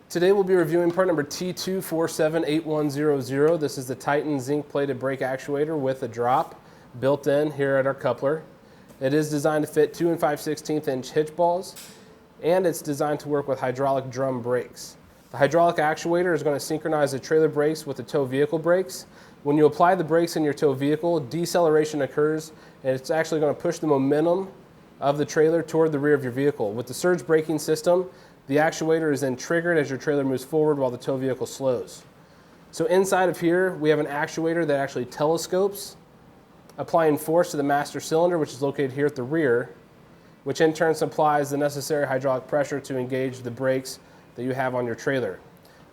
Today we'll be reviewing part number T2478100. This is the Titan Zinc-Plated Brake Actuator with a drop built in here at our coupler. It is designed to fit 2 5/16 inch hitch balls, and it's designed to work with hydraulic drum brakes. The hydraulic actuator is going to synchronize the trailer brakes with the tow vehicle brakes. When you apply the brakes in your tow vehicle, deceleration occurs, and it's actually going to push the momentum of the trailer toward the rear of your vehicle. With the surge braking system, the actuator is then triggered as your trailer moves forward while the tow vehicle slows. So inside of here, we have an actuator that actually telescopes, applying force to the master cylinder, which is located here at the rear, which in turn supplies the necessary hydraulic pressure to engage the brakes that you have on your trailer.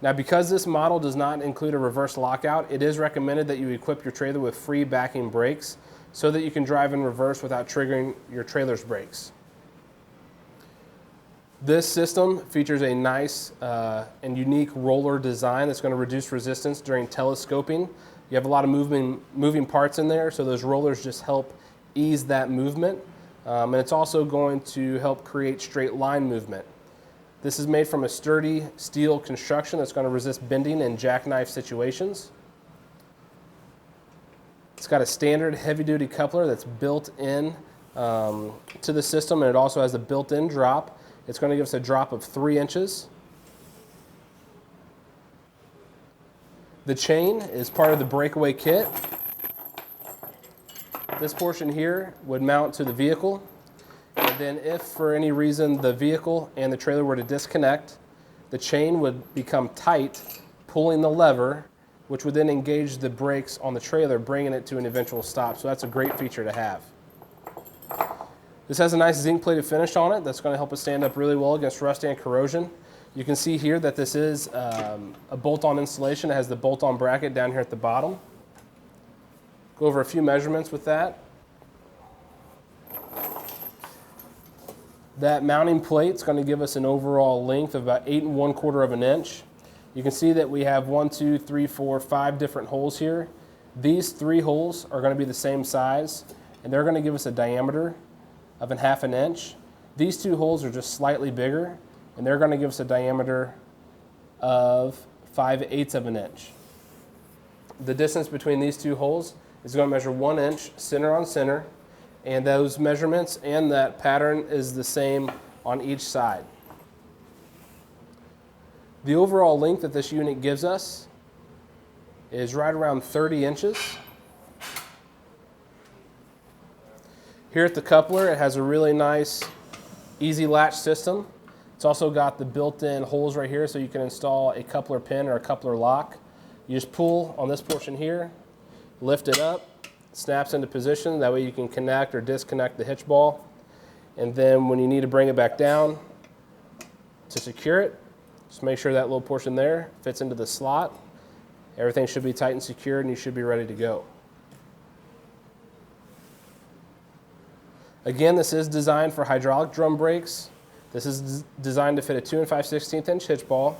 Now, because this model does not include a reverse lockout, it is recommended that you equip your trailer with free backing brakes so that you can drive in reverse without triggering your trailer's brakes. This system features a nice and unique roller design that's going to reduce resistance during telescoping. You have a lot of moving parts in there, so those rollers just help ease that movement. And it's also going to help create straight line movement. This is made from a sturdy steel construction that's going to resist bending in jackknife situations. It's got a standard heavy-duty coupler that's built in to the system, and it also has a built-in drop. It's going to give us a drop of 3 inches. The chain is part of the Breakaway kit. This portion here would mount to the vehicle, and then if for any reason the vehicle and the trailer were to disconnect, the chain would become tight, pulling the lever, which would then engage the brakes on the trailer, bringing it to an eventual stop. So that's a great feature to have. This has a nice zinc-plated finish on it that's going to help it stand up really well against rust and corrosion. You can see here that this is a bolt-on installation. It has the bolt-on bracket down here at the bottom. Go over a few measurements with that. That mounting plate is going to give us an overall length of about 8 1/4 inches. You can see that we have 1, 2, 3, 4, 5 different holes here. These 3 holes are going to be the same size, and they're going to give us a diameter of 1/2 inch. These 2 holes are just slightly bigger, and they're going to give us a diameter of 5/8 inch. The distance between these 2 holes is going to measure 1 inch center on center, and those measurements and that pattern is the same on each side. The overall length that this unit gives us is right around 30 inches. Here at the coupler, it has a really nice, easy latch system. It's also got the built-in holes right here so you can install a coupler pin or a coupler lock. You just pull on this portion here, lift it up, snaps into position. That way you can connect or disconnect the hitch ball. And then when you need to bring it back down to secure it, just make sure that little portion there fits into the slot. Everything should be tight and secured, and you should be ready to go. Again, this is designed for hydraulic drum brakes. This is designed to fit a 2 5/16 inch hitch ball.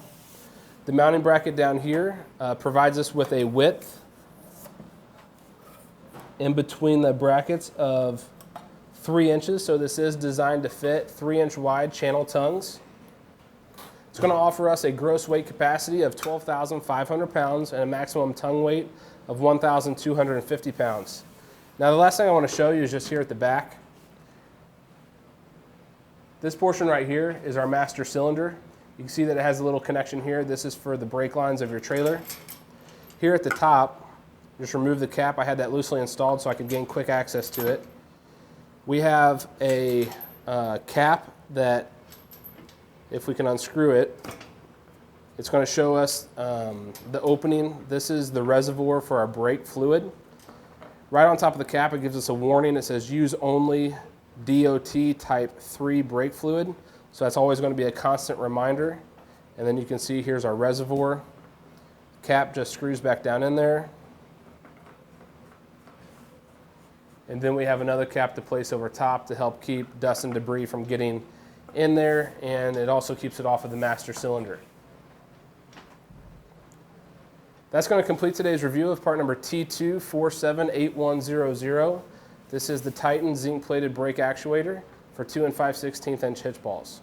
The mounting bracket down here provides us with a width in between the brackets of 3 inches. So this is designed to fit 3-inch wide channel tongues. It's going to offer us a gross weight capacity of 12,500 pounds and a maximum tongue weight of 1,250 pounds. Now, the last thing I want to show you is just here at the back. This portion right here is our master cylinder. You can see that it has a little connection here. This is for the brake lines of your trailer. Here at the top, just remove the cap. I had that loosely installed so I could gain quick access to it. We have a cap that, if we can unscrew it, it's going to show us the opening. This is the reservoir for our brake fluid. Right on top of the cap, it gives us a warning. It says use only DOT type 3 brake fluid. So that's always going to be a constant reminder. And then you can see here's our reservoir. Cap just screws back down in there. And then we have another cap to place over top to help keep dust and debris from getting in there, and it also keeps it off of the master cylinder. That's going to complete today's review of part number T2478100. This is the Titan Zinc-Plated Brake Actuator for 2 5/16 inch hitch balls.